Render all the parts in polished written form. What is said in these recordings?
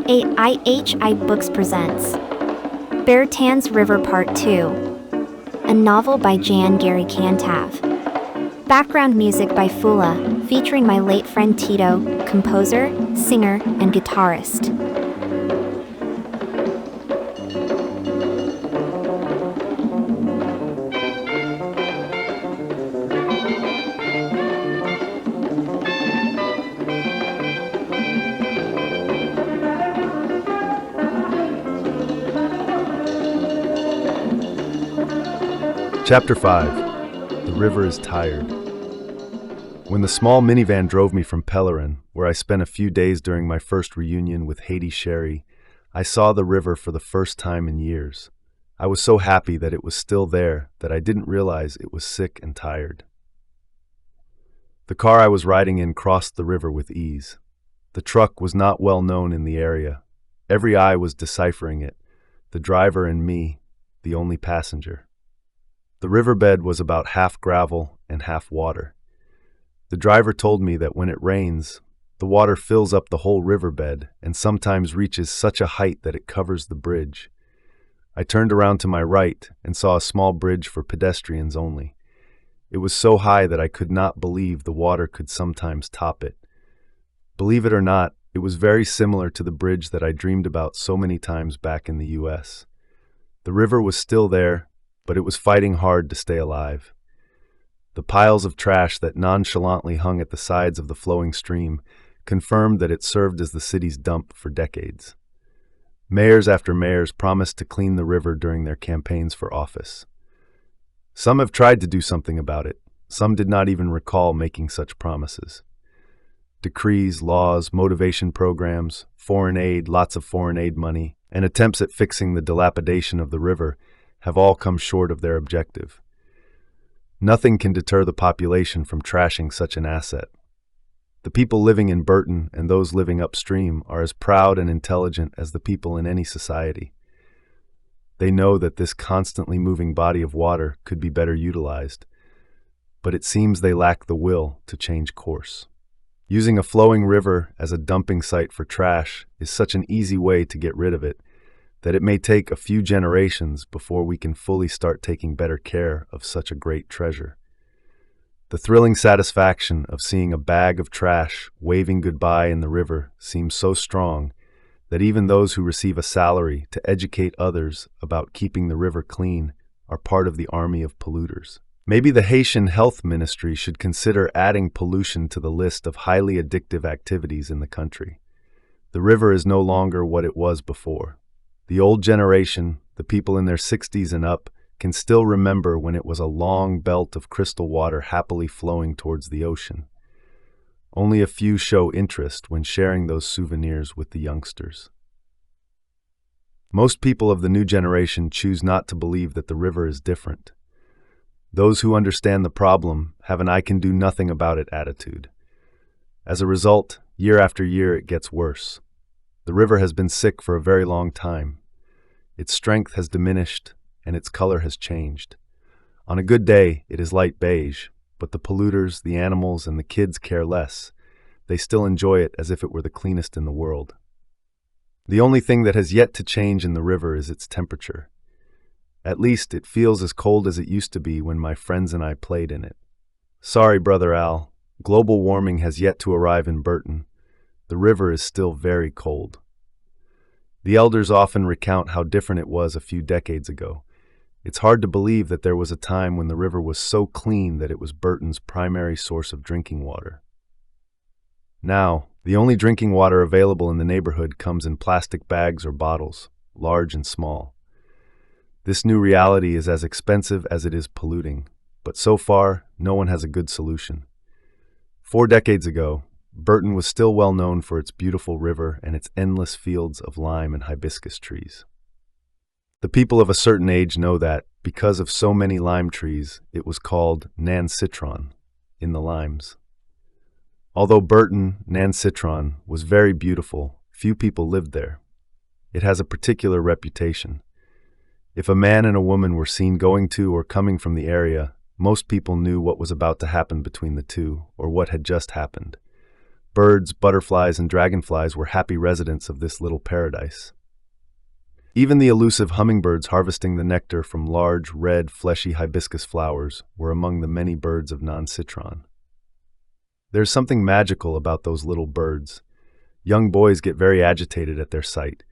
IHI Books presents Bertin's River Part 2, a novel by Jan Gary Cantav. Background music by Fula, featuring my late friend Tito, composer, singer, and guitarist. Chapter 5. The River is Tired. When the small minivan drove me from Pellerin, where I spent a few days during my first reunion with Haiti Sherry, I saw the river for the first time in years. I was so happy that it was still there that I didn't realize it was sick and tired. The car I was riding in crossed the river with ease. The truck was not well known in the area. Every eye was deciphering it, the driver and me, the only passenger. The riverbed was about half gravel and half water. The driver told me that when it rains, the water fills up the whole riverbed and sometimes reaches such a height that it covers the bridge. I turned around to my right and saw a small bridge for pedestrians only. It was so high that I could not believe the water could sometimes top it. Believe it or not, it was very similar to the bridge that I dreamed about so many times back in the U.S. The river was still there, but it was fighting hard to stay alive. The piles of trash that nonchalantly hung at the sides of the flowing stream confirmed that it served as the city's dump for decades. Mayors after mayors promised to clean the river during their campaigns for office. Some have tried to do something about it. Some did not even recall making such promises. Decrees, laws, motivation programs, foreign aid, lots of foreign aid money, and attempts at fixing the dilapidation of the river have all come short of their objective. Nothing can deter the population from trashing such an asset. The people living in Bertin and those living upstream are as proud and intelligent as the people in any society. They know that this constantly moving body of water could be better utilized, but it seems they lack the will to change course. Using a flowing river as a dumping site for trash is such an easy way to get rid of it that it may take a few generations before we can fully start taking better care of such a great treasure. The thrilling satisfaction of seeing a bag of trash waving goodbye in the river seems so strong that even those who receive a salary to educate others about keeping the river clean are part of the army of polluters. Maybe the Haitian Health Ministry should consider adding pollution to the list of highly addictive activities in the country. The river is no longer what it was before. The old generation, the people in their 60s and up, can still remember when it was a long belt of crystal water happily flowing towards the ocean. Only a few show interest when sharing those souvenirs with the youngsters. Most people of the new generation choose not to believe that the river is different. Those who understand the problem have an "I can do nothing about it" attitude. As a result, year after year it gets worse. The river has been sick for a very long time. Its strength has diminished, and its color has changed. On a good day, it is light beige, but the polluters, the animals, and the kids care less. They still enjoy it as if it were the cleanest in the world. The only thing that has yet to change in the river is its temperature. At least it feels as cold as it used to be when my friends and I played in it. Sorry, Brother Al, global warming has yet to arrive in Bertin. The river is still very cold. The elders often recount how different it was a few decades ago. It's hard to believe that there was a time when the river was so clean that it was Bertin's primary source of drinking water. Now, the only drinking water available in the neighborhood comes in plastic bags or bottles, large and small. This new reality is as expensive as it is polluting, but so far, no one has a good solution. 4 decades ago, Bertin was still well known for its beautiful river and its endless fields of lime and hibiscus trees. The people of a certain age know that, because of so many lime trees, it was called Nan Citron, in the limes. Although Bertin, Nan Citron, was very beautiful, few people lived there. It has a particular reputation. If a man and a woman were seen going to or coming from the area, most people knew what was about to happen between the two, or what had just happened. Birds, butterflies, and dragonflies were happy residents of this little paradise. Even the elusive hummingbirds harvesting the nectar from large, red, fleshy hibiscus flowers were among the many birds of non-citron. There's something magical about those little birds. Young boys get very agitated at their sight.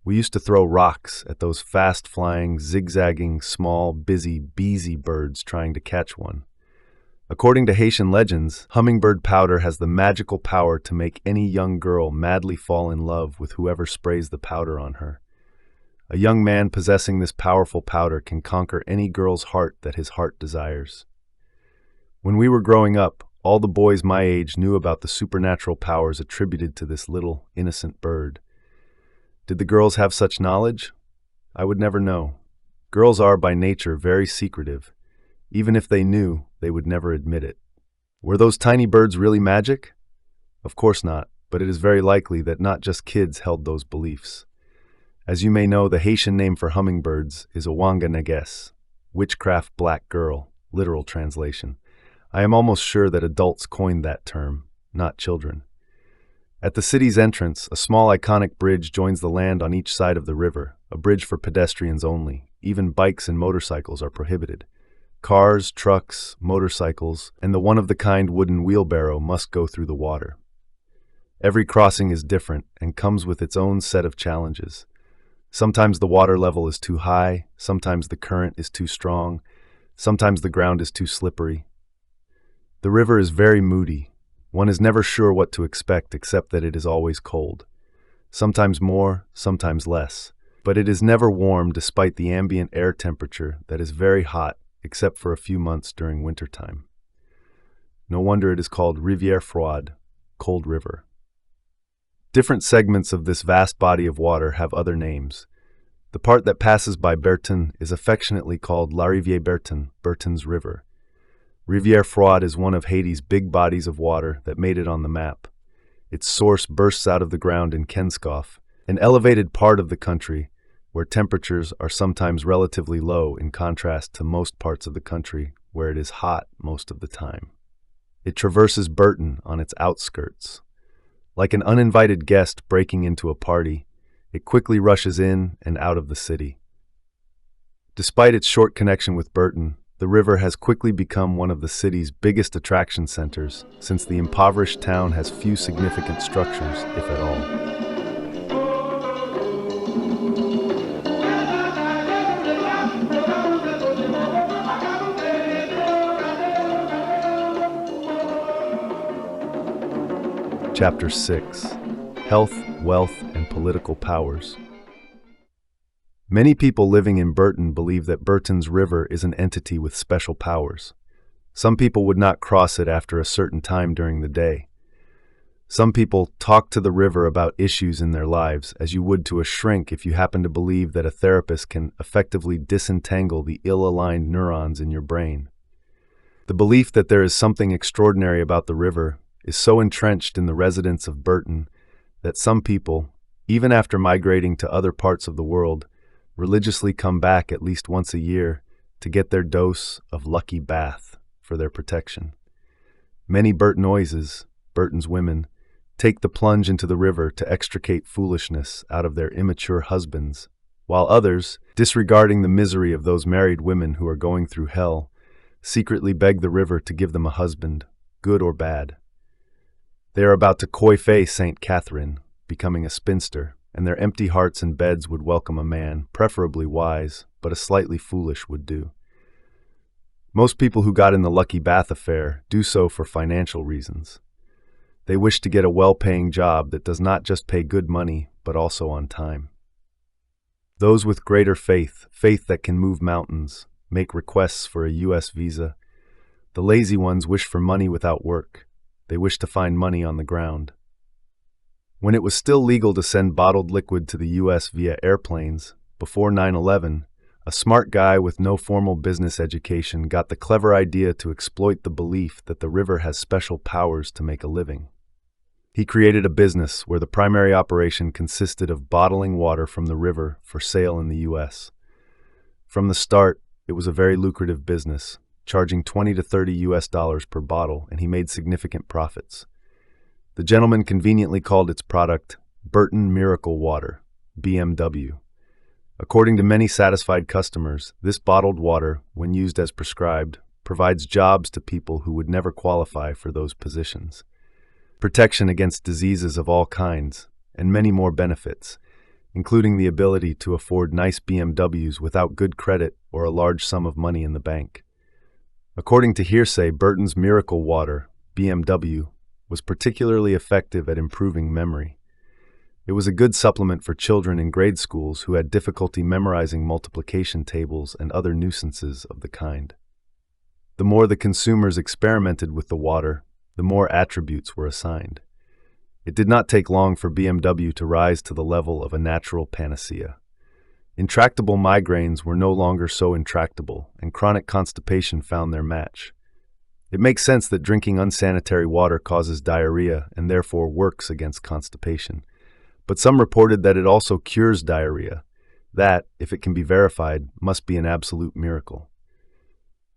We used to throw rocks at those fast-flying, zigzagging, small, busy, beesy birds trying to catch one. According to Haitian legends, hummingbird powder has the magical power to make any young girl madly fall in love with whoever sprays the powder on her. A young man possessing this powerful powder can conquer any girl's heart that his heart desires. When we were growing up, all the boys my age knew about the supernatural powers attributed to this little, innocent bird. Did the girls have such knowledge? I would never know. Girls are, by nature, very secretive. Even if they knew, they would never admit it. Were those tiny birds really magic? Of course not, but it is very likely that not just kids held those beliefs. As you may know, the Haitian name for hummingbirds is Awanga Neges, witchcraft black girl, literal translation. I am almost sure that adults coined that term, not children. At the city's entrance, a small iconic bridge joins the land on each side of the river, a bridge for pedestrians only. Even bikes and motorcycles are prohibited. Cars, trucks, motorcycles, and the one-of-the-kind wooden wheelbarrow must go through the water. Every crossing is different and comes with its own set of challenges. Sometimes the water level is too high, sometimes the current is too strong, sometimes the ground is too slippery. The river is very moody. One is never sure what to expect except that it is always cold. Sometimes more, sometimes less. But it is never warm despite the ambient air temperature that is very hot except for a few months during wintertime. No wonder it is called Rivière Froide, cold river. Different segments of this vast body of water have other names. The part that passes by Bertin is affectionately called La Rivière Bertin, Bertin's River. Rivière Froide is one of Haiti's big bodies of water that made it on the map. Its source bursts out of the ground in Kenskoff, an elevated part of the country where temperatures are sometimes relatively low in contrast to most parts of the country where it is hot most of the time. It traverses Bertin on its outskirts. Like an uninvited guest breaking into a party, it quickly rushes in and out of the city. Despite its short connection with Bertin, the river has quickly become one of the city's biggest attraction centers, since the impoverished town has few significant structures, if at all. Chapter 6: Health, Wealth, and Political Powers. Many people living in Bertin believe that Bertin's river is an entity with special powers. Some people would not cross it after a certain time during the day. Some people talk to the river about issues in their lives as you would to a shrink if you happen to believe that a therapist can effectively disentangle the ill-aligned neurons in your brain. The belief that there is something extraordinary about the river is so entrenched in the residents of Bertin that some people, even after migrating to other parts of the world, religiously come back at least once a year to get their dose of lucky bath for their protection. Many Bertinoises, Bertin's women, take the plunge into the river to extricate foolishness out of their immature husbands, while others, disregarding the misery of those married women who are going through hell, secretly beg the river to give them a husband, good or bad. They are about to coiffer Saint Catherine, becoming a spinster, and their empty hearts and beds would welcome a man, preferably wise, but a slightly foolish would do. Most people who got in the lucky bath affair do so for financial reasons. They wish to get a well-paying job that does not just pay good money, but also on time. Those with greater faith, faith that can move mountains, make requests for a U.S. visa. The lazy ones wish for money without work. They wish to find money on the ground. When it was still legal to send bottled liquid to the U.S. via airplanes, before 9/11, a smart guy with no formal business education got the clever idea to exploit the belief that the river has special powers to make a living. He created a business where the primary operation consisted of bottling water from the river for sale in the U.S. From the start, it was a very lucrative business, charging $20 to $30 per bottle, and he made significant profits. The gentleman conveniently called its product Bertin Miracle Water, BMW. According to many satisfied customers, this bottled water, when used as prescribed, provides jobs to people who would never qualify for those positions, protection against diseases of all kinds, and many more benefits, including the ability to afford nice BMWs without good credit or a large sum of money in the bank. According to hearsay, Bertin's Miracle Water, BMW, was particularly effective at improving memory. It was a good supplement for children in grade schools who had difficulty memorizing multiplication tables and other nuisances of the kind. The more the consumers experimented with the water, the more attributes were assigned. It did not take long for BMW to rise to the level of a natural panacea. Intractable migraines were no longer so intractable, and chronic constipation found their match. It makes sense that drinking unsanitary water causes diarrhea and therefore works against constipation. But some reported that it also cures diarrhea. That, if it can be verified, must be an absolute miracle.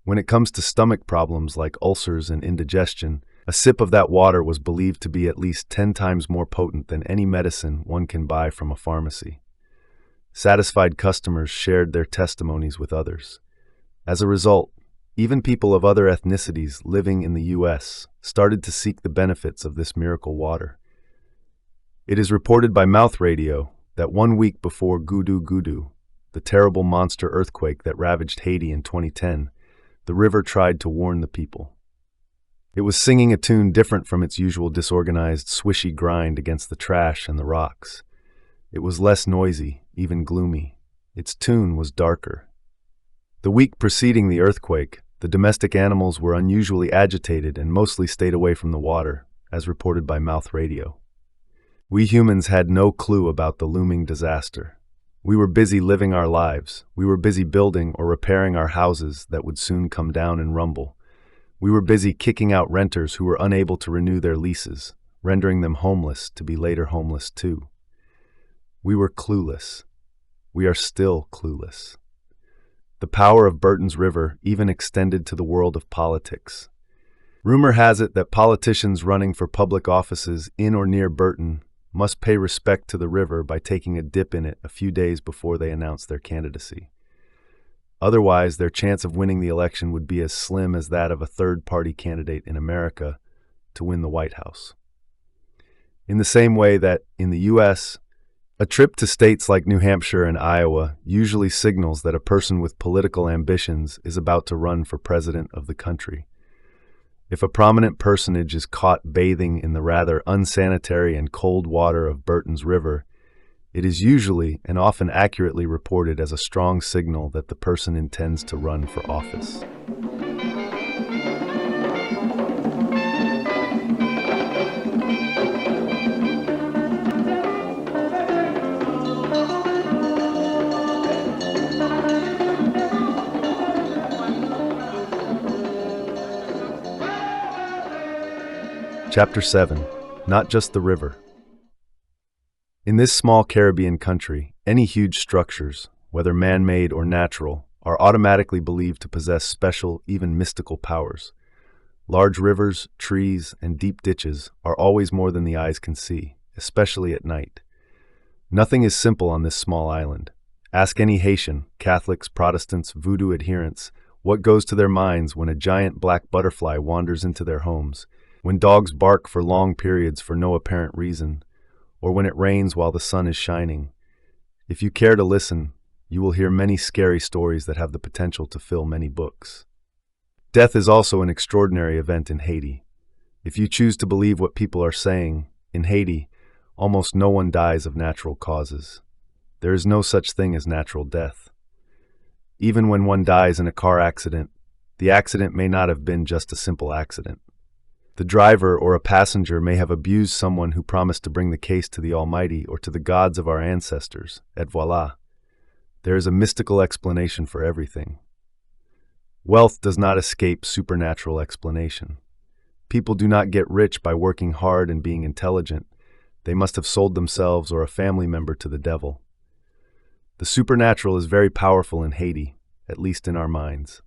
When it comes to stomach problems like ulcers and indigestion, a sip of that water was believed to be at least 10 times more potent than any medicine one can buy from a pharmacy. Satisfied customers shared their testimonies with others. As a result, even people of other ethnicities living in the U.S. started to seek the benefits of this miracle water. It is reported by mouth radio that 1 week before Gudu Gudu, the terrible monster earthquake that ravaged Haiti in 2010, the river tried to warn the people. It was singing a tune different from its usual disorganized, swishy grind against the trash and the rocks. It was less noisy, even gloomy. Its tune was darker. The week preceding the earthquake, the domestic animals were unusually agitated and mostly stayed away from the water, as reported by mouth radio. We humans had no clue about the looming disaster. We were busy living our lives. We were busy building or repairing our houses that would soon come down and rumble. We were busy kicking out renters who were unable to renew their leases, rendering them homeless to be later homeless too. We were clueless. We are still clueless. The power of Bertin's River even extended to the world of politics. Rumor has it that politicians running for public offices in or near Bertin must pay respect to the river by taking a dip in it a few days before they announce their candidacy. Otherwise, their chance of winning the election would be as slim as that of a third-party candidate in America to win the White House. In the same way that, in the U.S., a trip to states like New Hampshire and Iowa usually signals that a person with political ambitions is about to run for president of the country. If a prominent personage is caught bathing in the rather unsanitary and cold water of Bertin's River, it is usually and often accurately reported as a strong signal that the person intends to run for office. Chapter 7. Not Just the River. In this small Caribbean country, any huge structures, whether man-made or natural, are automatically believed to possess special, even mystical powers. Large rivers, trees, and deep ditches are always more than the eyes can see, especially at night. Nothing is simple on this small island. Ask any Haitian, Catholics, Protestants, voodoo adherents, what goes to their minds when a giant black butterfly wanders into their homes, when dogs bark for long periods for no apparent reason, or when it rains while the sun is shining. If you care to listen, you will hear many scary stories that have the potential to fill many books. Death is also an extraordinary event in Haiti. If you choose to believe what people are saying, in Haiti, almost no one dies of natural causes. There is no such thing as natural death. Even when one dies in a car accident, the accident may not have been just a simple accident. The driver or a passenger may have abused someone who promised to bring the case to the Almighty or to the gods of our ancestors, et voila. There is a mystical explanation for everything. Wealth does not escape supernatural explanation. People do not get rich by working hard and being intelligent. They must have sold themselves or a family member to the devil. The supernatural is very powerful in Haiti, at least in our minds.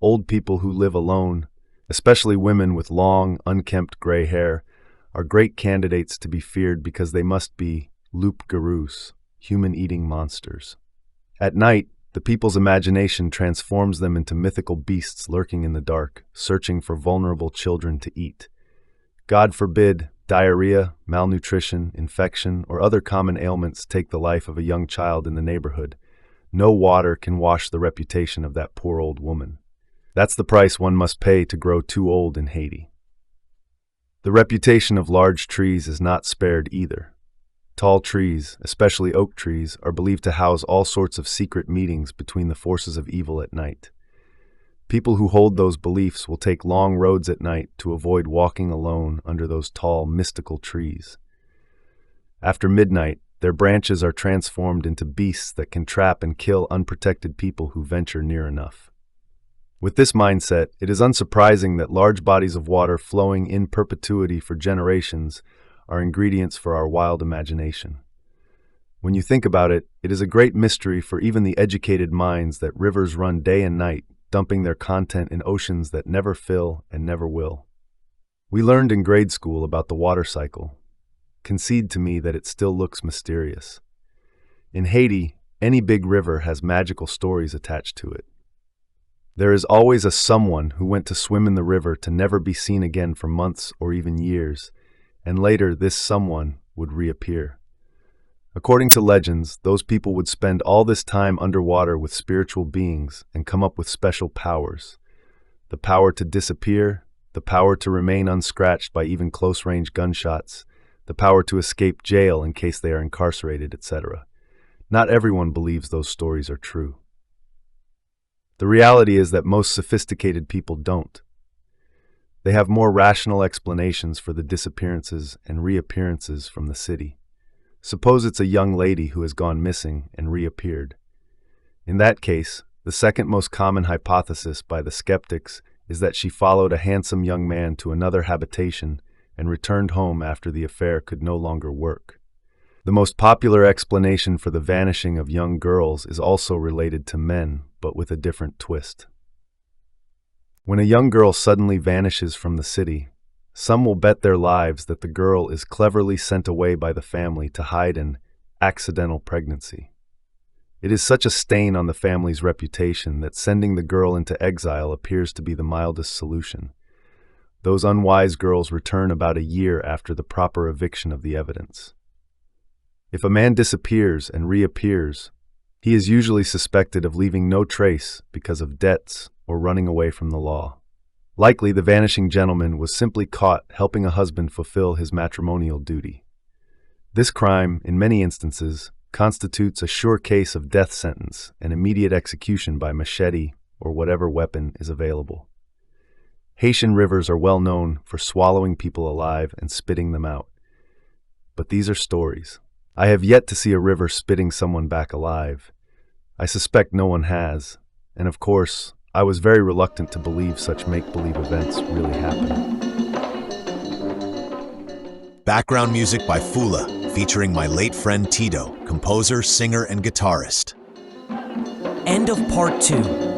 Old people who live alone, especially women with long, unkempt gray hair, are great candidates to be feared because they must be loup-garous, human-eating monsters. At night, the people's imagination transforms them into mythical beasts lurking in the dark, searching for vulnerable children to eat. God forbid diarrhea, malnutrition, infection, or other common ailments take the life of a young child in the neighborhood. No water can wash the reputation of that poor old woman. That's the price one must pay to grow too old in Haiti. The reputation of large trees is not spared either. Tall trees, especially oak trees, are believed to house all sorts of secret meetings between the forces of evil at night. People who hold those beliefs will take long roads at night to avoid walking alone under those tall, mystical trees. After midnight, their branches are transformed into beasts that can trap and kill unprotected people who venture near enough. With this mindset, it is unsurprising that large bodies of water flowing in perpetuity for generations are ingredients for our wild imagination. When you think about it, it is a great mystery for even the educated minds that rivers run day and night, dumping their content in oceans that never fill and never will. We learned in grade school about the water cycle. Concede to me that it still looks mysterious. In Haiti, any big river has magical stories attached to it. There is always a someone who went to swim in the river to never be seen again for months or even years, and later this someone would reappear. According to legends, those people would spend all this time underwater with spiritual beings and come up with special powers. The power to disappear, the power to remain unscratched by even close-range gunshots, the power to escape jail in case they are incarcerated, etc. Not everyone believes those stories are true. The reality is that most sophisticated people don't. They have more rational explanations for the disappearances and reappearances from the city. Suppose it's a young lady who has gone missing and reappeared. In that case, the second most common hypothesis by the skeptics is that she followed a handsome young man to another habitation and returned home after the affair could no longer work. The most popular explanation for the vanishing of young girls is also related to men, but with a different twist. When a young girl suddenly vanishes from the city, some will bet their lives that the girl is cleverly sent away by the family to hide an accidental pregnancy. It is such a stain on the family's reputation that sending the girl into exile appears to be the mildest solution. Those unwise girls return about a year after the proper eviction of the evidence. If a man disappears and reappears, he is usually suspected of leaving no trace because of debts or running away from the law. Likely, the vanishing gentleman was simply caught helping a husband fulfill his matrimonial duty. This crime, in many instances, constitutes a sure case of death sentence and immediate execution by machete or whatever weapon is available. Haitian rivers are well known for swallowing people alive and spitting them out. But these are stories. I have yet to see a river spitting someone back alive. I suspect no one has, and of course, I was very reluctant to believe such make-believe events really happen. Background music by Fula, featuring my late friend Tito, composer, singer, and guitarist. End of part 2.